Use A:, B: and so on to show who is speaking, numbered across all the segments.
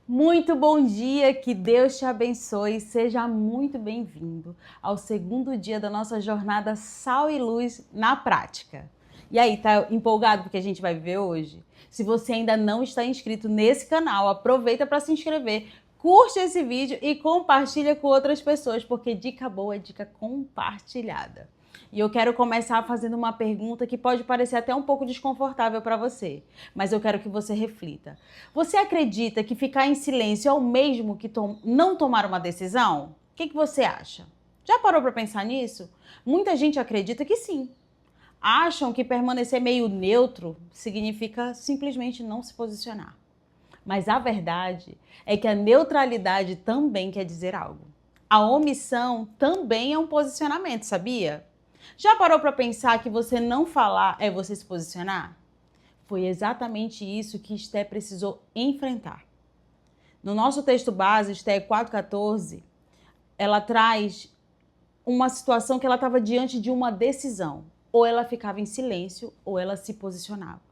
A: Muito bom dia, que Deus te abençoe, seja muito bem-vindo ao segundo dia da nossa jornada Sal e Luz na prática. E aí, tá empolgado porque a gente vai viver hoje? Se você ainda não está inscrito nesse canal, aproveita para se inscrever, curte esse vídeo e compartilha com outras pessoas, porque dica boa é dica compartilhada. E eu quero começar fazendo uma pergunta que pode parecer até um pouco desconfortável para você, mas eu quero que você reflita. Você acredita que ficar em silêncio é o mesmo que não tomar uma decisão? O que você acha? Já parou para pensar nisso? Muita gente acredita que sim. Acham que permanecer meio neutro significa simplesmente não se posicionar. Mas a verdade é que a neutralidade também quer dizer algo. A omissão também é um posicionamento, sabia? Já parou para pensar que você não falar é você se posicionar? Foi exatamente isso que Esté precisou enfrentar. No nosso texto base, Esté 4,14, ela traz uma situação que ela estava diante de uma decisão. Ou ela ficava em silêncio, ou ela se posicionava.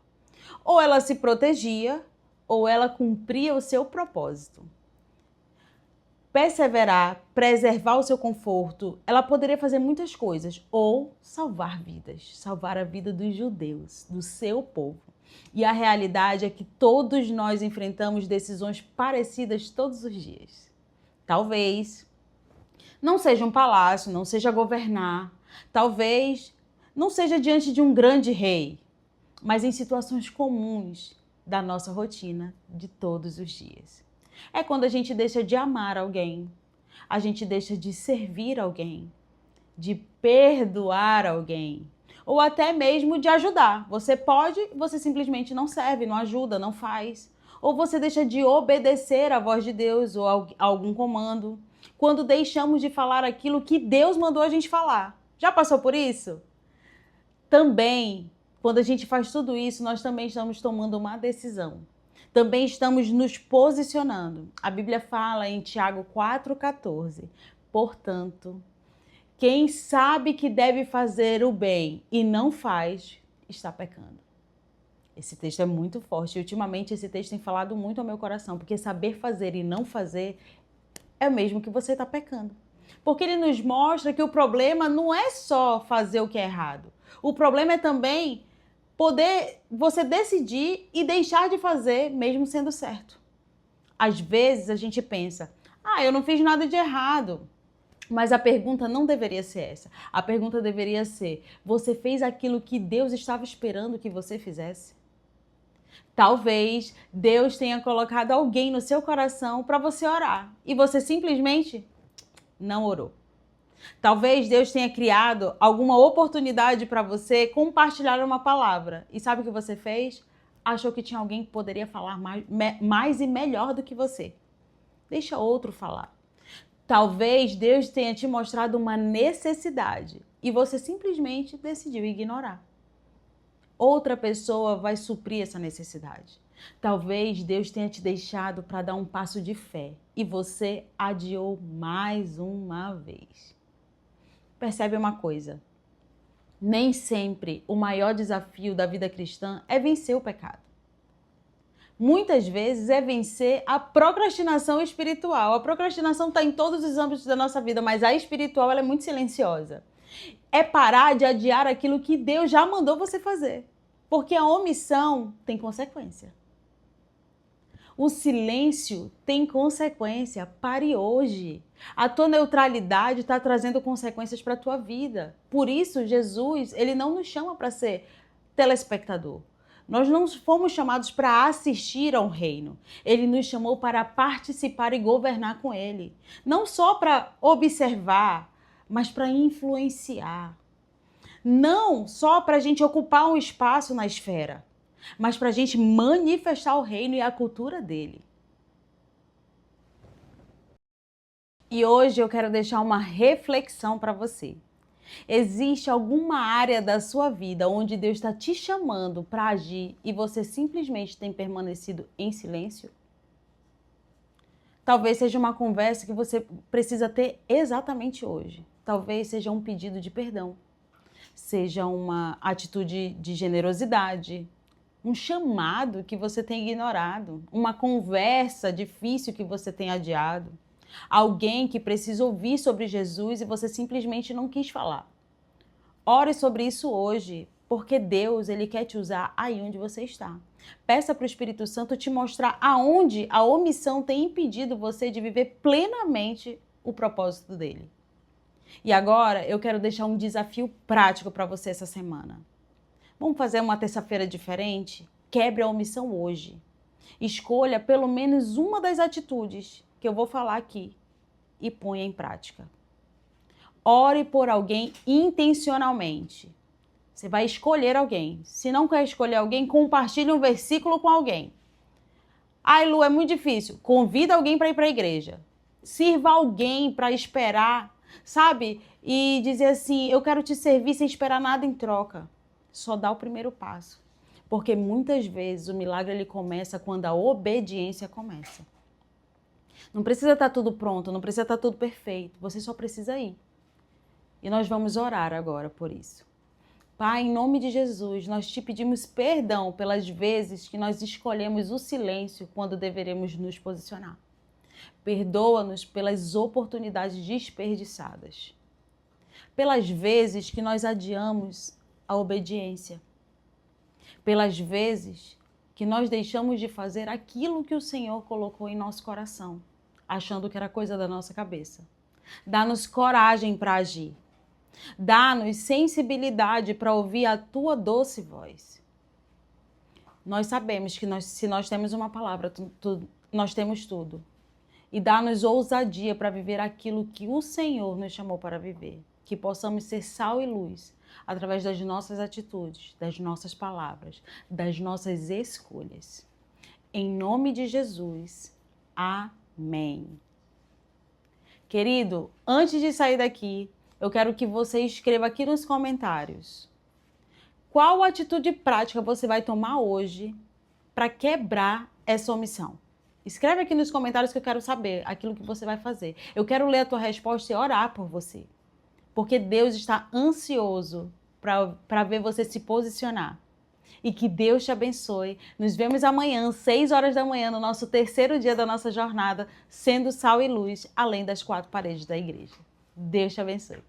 A: Ou ela se protegia, ou ela cumpria o seu propósito. Perseverar, preservar o seu conforto, ela poderia fazer muitas coisas, ou salvar vidas, salvar a vida dos judeus, do seu povo. E a realidade é que todos nós enfrentamos decisões parecidas todos os dias. Talvez não seja um palácio, não seja governar, talvez não seja diante de um grande rei, mas em situações comuns da nossa rotina de todos os dias. É quando a gente deixa de amar alguém, a gente deixa de servir alguém, de perdoar alguém, ou até mesmo de ajudar. Você pode, você simplesmente não serve, não ajuda, não faz. Ou você deixa de obedecer à voz de Deus ou a algum comando, quando deixamos de falar aquilo que Deus mandou a gente falar. Já passou por isso? Também, quando a gente faz tudo isso, nós também estamos tomando uma decisão. Também estamos nos posicionando. A Bíblia fala em Tiago 4,14. Portanto, quem sabe que deve fazer o bem e não faz, está pecando. Esse texto é muito forte e ultimamente esse texto tem falado muito ao meu coração, porque saber fazer e não fazer é o mesmo que você está pecando. Porque ele nos mostra que o problema não é só fazer o que é errado. O problema é também poder você decidir e deixar de fazer mesmo sendo certo. Às vezes a gente pensa, eu não fiz nada de errado. Mas a pergunta não deveria ser essa. A pergunta deveria ser, você fez aquilo que Deus estava esperando que você fizesse? Talvez Deus tenha colocado alguém no seu coração para você orar e você simplesmente não orou. Talvez Deus tenha criado alguma oportunidade para você compartilhar uma palavra. E sabe o que você fez? Achou que tinha alguém que poderia falar mais e melhor do que você. Deixa outro falar. Talvez Deus tenha te mostrado uma necessidade e você simplesmente decidiu ignorar. Outra pessoa vai suprir essa necessidade. Talvez Deus tenha te deixado para dar um passo de fé e você adiou mais uma vez. Percebe uma coisa? Nem sempre o maior desafio da vida cristã é vencer o pecado. Muitas vezes é vencer a procrastinação espiritual. A procrastinação está em todos os âmbitos da nossa vida, mas a espiritual ela é muito silenciosa. É parar de adiar aquilo que Deus já mandou você fazer. Porque a omissão tem consequência. O silêncio tem consequência. Pare hoje. A tua neutralidade está trazendo consequências para a tua vida. Por isso, Jesus, ele não nos chama para ser telespectador. Nós não fomos chamados para assistir ao reino. Ele nos chamou para participar e governar com ele. Não só para observar, mas para influenciar. Não só para a gente ocupar um espaço na esfera, mas para a gente manifestar o reino e a cultura dele. E hoje eu quero deixar uma reflexão para você. Existe alguma área da sua vida onde Deus está te chamando para agir e você simplesmente tem permanecido em silêncio? Talvez seja uma conversa que você precisa ter exatamente hoje. Talvez seja um pedido de perdão. Seja uma atitude de generosidade, um chamado que você tem ignorado, uma conversa difícil que você tem adiado, alguém que precisa ouvir sobre Jesus e você simplesmente não quis falar. Ore sobre isso hoje, porque Deus, ele quer te usar aí onde você está. Peça para o Espírito Santo te mostrar aonde a omissão tem impedido você de viver plenamente o propósito dele. E agora eu quero deixar um desafio prático para você essa semana. Vamos fazer uma terça-feira diferente? Quebre a omissão hoje. Escolha pelo menos uma das atitudes que eu vou falar aqui e ponha em prática. Ore por alguém intencionalmente. Você vai escolher alguém. Se não quer escolher alguém, compartilhe um versículo com alguém. Ai, Lu, é muito difícil. Convida alguém para ir para a igreja. Sirva alguém para esperar, sabe? E dizer assim, eu quero te servir sem esperar nada em troca. Só dá o primeiro passo. Porque muitas vezes o milagre ele começa quando a obediência começa. Não precisa estar tudo pronto, não precisa estar tudo perfeito. Você só precisa ir. E nós vamos orar agora por isso. Pai, em nome de Jesus, nós te pedimos perdão pelas vezes que nós escolhemos o silêncio quando deveremos nos posicionar. Perdoa-nos pelas oportunidades desperdiçadas. Pelas vezes que nós adiamos a obediência. Pelas vezes que nós deixamos de fazer aquilo que o Senhor colocou em nosso coração, achando que era coisa da nossa cabeça. Dá-nos coragem para agir. Dá-nos sensibilidade para ouvir a tua doce voz. Nós sabemos que se nós temos uma palavra, nós temos tudo. E dá-nos ousadia para viver aquilo que o Senhor nos chamou para viver. Que possamos ser sal e luz através das nossas atitudes, das nossas palavras, das nossas escolhas. Em nome de Jesus. Amém. Querido, antes de sair daqui, eu quero que você escreva aqui nos comentários qual atitude prática você vai tomar hoje para quebrar essa omissão. Escreve aqui nos comentários que eu quero saber aquilo que você vai fazer. Eu quero ler a tua resposta e orar por você. Porque Deus está ansioso para ver você se posicionar. E que Deus te abençoe. Nos vemos amanhã, 6 horas da manhã, no nosso terceiro dia da nossa jornada, sendo sal e luz, além das 4 paredes da igreja. Deus te abençoe.